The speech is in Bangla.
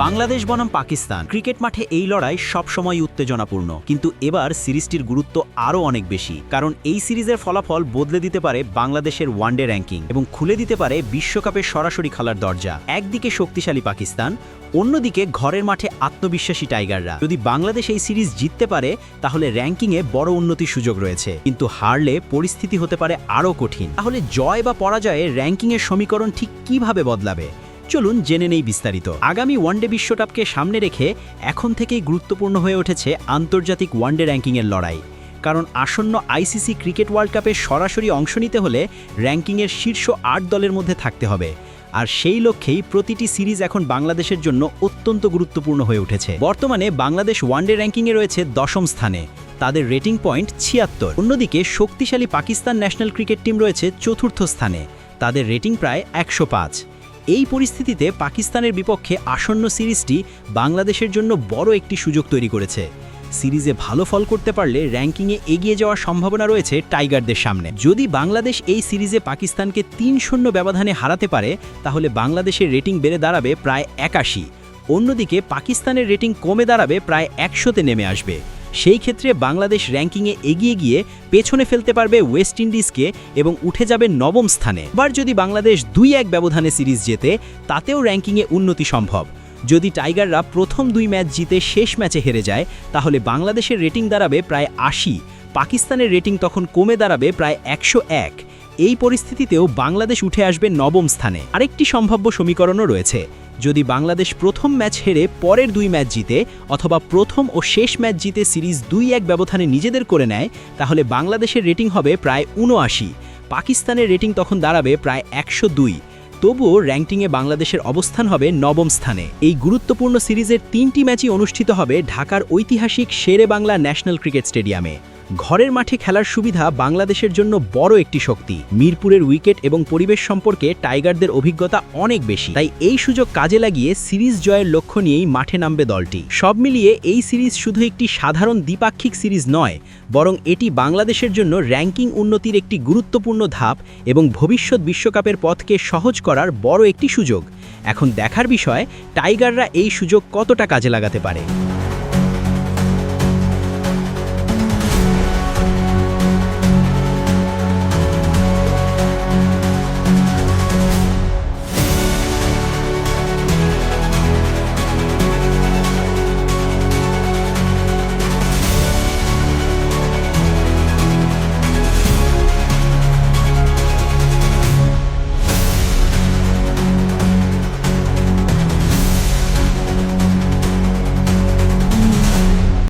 বাংলাদেশ বনাম পাকিস্তান ক্রিকেট মাঠে এই লড়াই সবসময় উত্তেজনাপূর্ণ, কিন্তু এবার সিরিজটির গুরুত্ব আরও অনেক বেশি, কারণ এই সিরিজের ফলাফল বদলে দিতে পারে বাংলাদেশের ওয়ানডে র্যাঙ্কিং এবং খুলে দিতে পারে বিশ্বকাপের সরাসরি খেলার দরজা। একদিকে শক্তিশালী পাকিস্তান, অন্যদিকে ঘরের মাঠে আত্মবিশ্বাসী টাইগাররা। যদি বাংলাদেশ এই সিরিজ জিততে পারে তাহলে র্যাঙ্কিংয়ে বড় উন্নতির সুযোগ রয়েছে, কিন্তু হারলে পরিস্থিতি হতে পারে আরও কঠিন। তাহলে জয় বা পরাজয়ে র্যাঙ্কিংয়ের সমীকরণ ঠিক কিভাবে বদলাবে, চলুন জেনে নেই বিস্তারিত। আগামী ওয়ানডে বিশ্বকাপকে সামনে রেখে এখন থেকেই গুরুত্বপূর্ণ হয়ে উঠেছে আন্তর্জাতিক ওয়ানডে র্যাঙ্কিংয়ের লড়াই, কারণ আসন্ন আইসিসি ক্রিকেট ওয়ার্ল্ড কাপে সরাসরি অংশ নিতে হলে র্যাঙ্কিংয়ের শীর্ষ ৮ দলের মধ্যে থাকতে হবে। আর সেই লক্ষ্যেই প্রতিটি সিরিজ এখন বাংলাদেশের জন্য অত্যন্ত গুরুত্বপূর্ণ হয়ে উঠেছে। বর্তমানে বাংলাদেশ ওয়ানডে র্যাঙ্কিংয়ে রয়েছে ১০ম স্থানে, তাদের রেটিং পয়েন্ট ৭৬। অন্যদিকে শক্তিশালী পাকিস্তান ন্যাশনাল ক্রিকেট টিম রয়েছে ৪র্থ স্থানে, তাদের রেটিং প্রায় ১০৫। এই পরিস্থিতিতে পাকিস্তানের বিপক্ষে আসন্ন সিরিজটি বাংলাদেশের জন্য বড় একটি সুযোগ তৈরি করেছে। সিরিজে ভালো ফল করতে পারলে র্যাঙ্কিংয়ে এগিয়ে যাওয়ার সম্ভাবনা রয়েছে টাইগারদের সামনে। যদি বাংলাদেশ এই সিরিজে পাকিস্তানকে ৩-০ ব্যবধানে হারাতে পারে তাহলে বাংলাদেশের রেটিং বেড়ে দাঁড়াবে প্রায় ৮১। অন্যদিকে পাকিস্তানের রেটিং কমে দাঁড়াবে প্রায় ১০০-তে নেমে আসবে। সেই ক্ষেত্রে বাংলাদেশ র্যাঙ্কিংয়ে এগিয়ে গিয়ে পেছনে ফেলতে পারবে ওয়েস্ট ইন্ডিজকে এবং উঠে যাবে ৯ম স্থানে। এবার যদি বাংলাদেশ ২-১ ব্যবধানে সিরিজ জেতে তাতেও র্যাঙ্কিংয়ে উন্নতি সম্ভব। যদি টাইগাররা প্রথম ২ ম্যাচ জিতে শেষ ম্যাচে হেরে যায় তাহলে বাংলাদেশের রেটিং দাঁড়াবে প্রায় ৮০, পাকিস্তানের রেটিং তখন কমে দাঁড়াবে প্রায় ১০১। এই পরিস্থিতিতেও বাংলাদেশ উঠে আসবে ৯ম স্থানে। আরেকটি সম্ভাব্য সমীকরণও রয়েছে, যদি বাংলাদেশ প্রথম ম্যাচ হেরে পরের ২ ম্যাচ জিতে অথবা প্রথম ও শেষ ম্যাচ জিতে সিরিজ ২-১ ব্যবধানে নিজেদের করে নেয় তাহলে বাংলাদেশের রেটিং হবে প্রায় ৭৯, পাকিস্তানের রেটিং তখন দাঁড়াবে প্রায় ১০২। তবুও র্যাঙ্কিংয়ে বাংলাদেশের অবস্থান হবে ৯ম স্থানে। এই গুরুত্বপূর্ণ সিরিজের ৩টি ম্যাচই অনুষ্ঠিত হবে ঢাকার ঐতিহাসিক শেরে বাংলা ন্যাশনাল ক্রিকেট স্টেডিয়ামে। ঘরের মাঠে খেলার সুবিধা বাংলাদেশের জন্য বড় একটি শক্তি। মিরপুরের উইকেট এবং পরিবেশ সম্পর্কে টাইগারদের অভিজ্ঞতা অনেক বেশি, তাই এই সুযোগ কাজে লাগিয়ে সিরিজ জয়ের লক্ষ্য নিয়েই মাঠে নামবে দলটি। সব মিলিয়ে এই সিরিজ শুধু একটি সাধারণ দ্বিপাক্ষিক সিরিজ নয়, বরং এটি বাংলাদেশের জন্য র্যাঙ্কিং উন্নতির একটি গুরুত্বপূর্ণ ধাপ এবং ভবিষ্যৎ বিশ্বকাপের পথকে সহজ করার বড় একটি সুযোগ। এখন দেখার বিষয় টাইগাররা এই সুযোগ কতটা কাজে লাগাতে পারে।